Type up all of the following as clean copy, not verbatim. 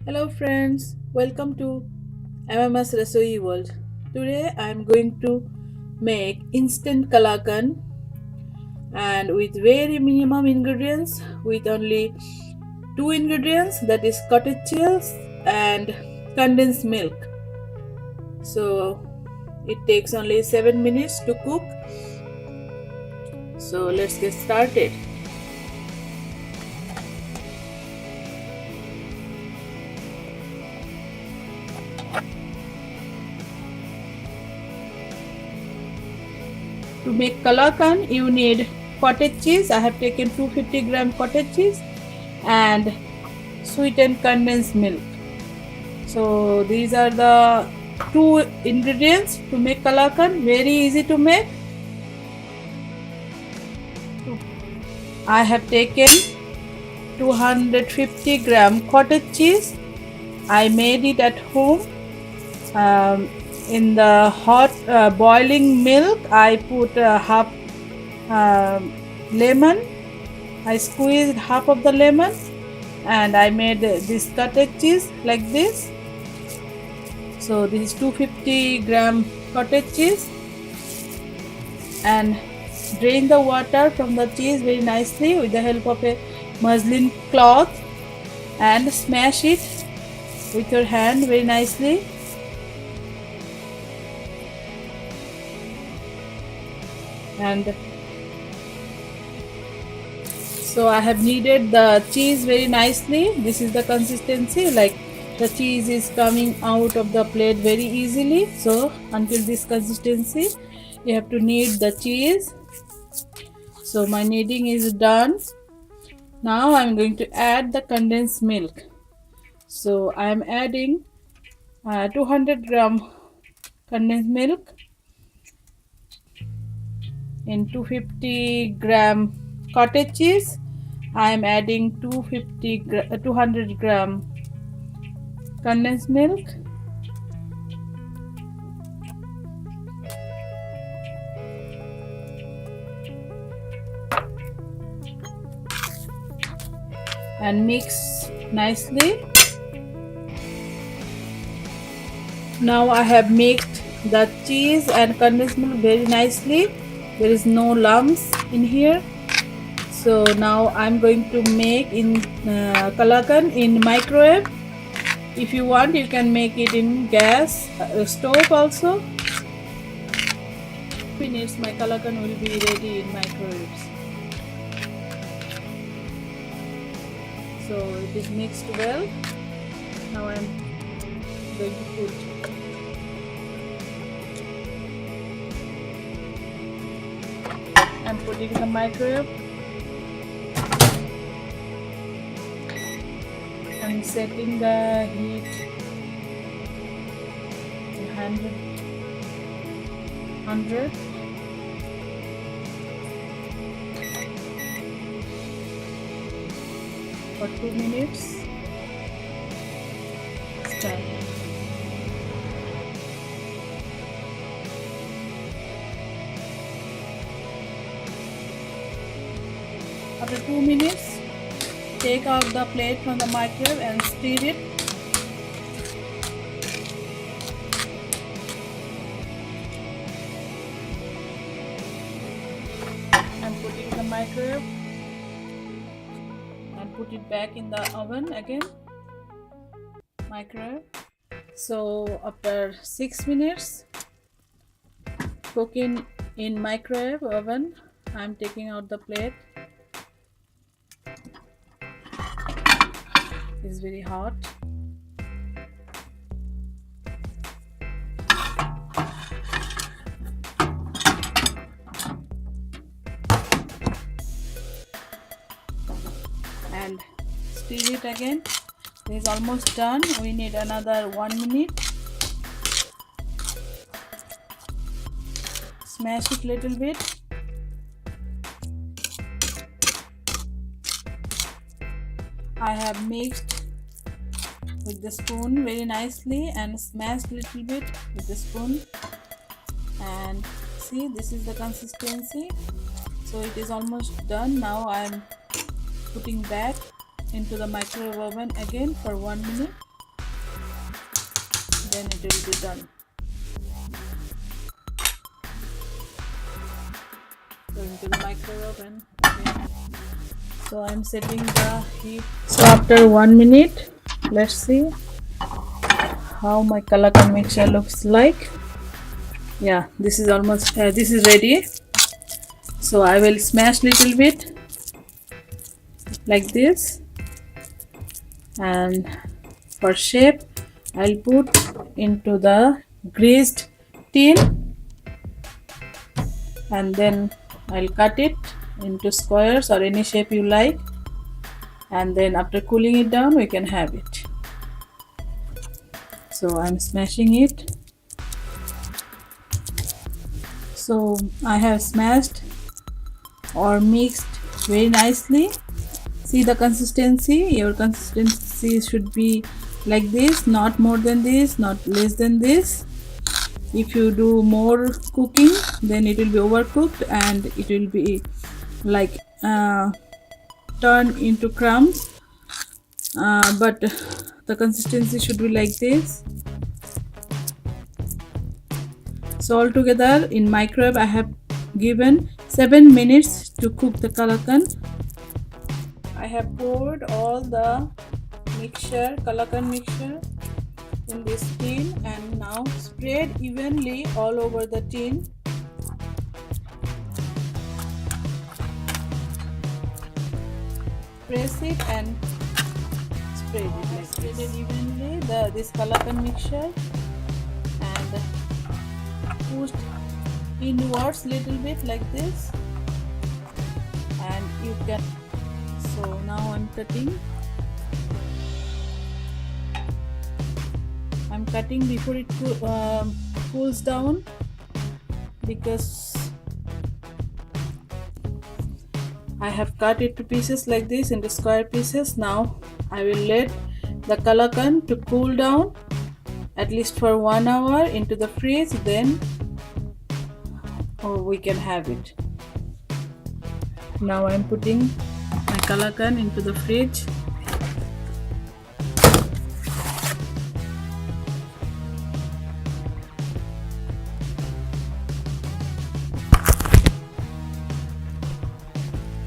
Hello friends, welcome to MMS Rasoyi World. Today I am going to make instant kalakand and with very minimum ingredients, with only two ingredients, that is cottage cheese and condensed milk. So it takes only 7 minutes to cook. So let's get started. To make kalakand, you need cottage cheese. I have taken 250-gram cottage cheese and sweetened condensed milk. So these are the two ingredients to make kalakand. Very easy to make. I have taken 250-gram cottage cheese. I made it at home. In the hot boiling milk, I put half lemon. I squeezed half of the lemon and I made this cottage cheese like this. So this is 250-gram cottage cheese, and drain the water from the cheese very nicely with the help of a muslin cloth and smash it with your hand very nicely. And so I have kneaded the cheese very nicely. This is the consistency, like the cheese is coming out of the plate very easily. So until this consistency you have to knead the cheese. So my kneading is done. Now I'm going to add the condensed milk. So I'm adding 200-gram condensed milk in 250-gram cottage cheese. I am adding 200-gram condensed milk, and mix nicely. Now I have mixed the cheese and condensed milk very nicely. There is no lumps in here. So now I'm going to make in kalakand in microwave. If you want, you can make it in gas stove also. Minutes my kalakand will be ready in microwaves. So it is mixed well. Now I'm going to put in the microwave. I'm setting the heat to 100 for 2 minutes. Start. After 2 minutes, take out the plate from the microwave and stir it. And put it in the microwave and put it back in the oven again. Microwave. So after 6 minutes cooking in microwave oven, I'm taking out the plate. It's very hot. And stir it again. It is almost done. We need another 1 minute. Smash it little bit. I have mixed with the spoon very nicely and smashed little bit with the spoon, and see, this is the consistency. So it is almost done. Now I am putting back into the microwave oven again for 1 minute. then it will be done. So into the microwave oven. Okay. So I'm setting the heat. So after 1 minute, let's see how my kalakand mixture looks like. Yeah, this is almost this is ready. So I will smash little bit like this, and for shape I'll put into the greased tin, and then I'll cut it into squares or any shape you like, and then after cooling it down we can have it. So I'm smashing it. So I have smashed or mixed very nicely. See the consistency. Your consistency should be like this, not more than this, not less than this. If you do more cooking, then it will be overcooked and it will be like turn into crumbs, but the consistency should be like this. So altogether in microwave I have given 7 minutes to cook the kalakand. I have poured all the mixture, kalakand mixture, in this tin and now spread evenly all over the tin. Press it and spread it. Like spread it evenly this kalakand mixture and push inwards little bit like this, and you can. So now I'm cutting. I'm cutting before it cools down, because I have cut it to pieces like this, into square pieces. Now I will let the kalakand to cool down at least for 1 hour into the fridge, then we can have it. Now I'm putting my kalakand into the fridge.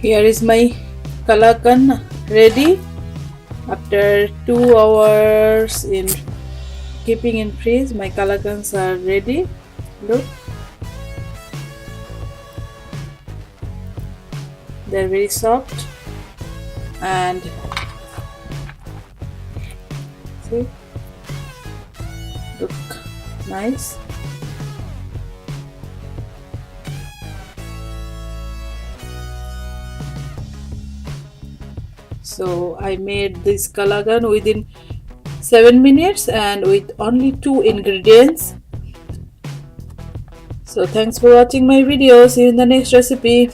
Here is my kalakand ready after 2 hours in keeping in fridge. My kalakands are ready. Look, they're very soft and see, look nice. So I made this kalakand within 7 minutes and with only 2 ingredients. So thanks for watching my video. See you in the next recipe.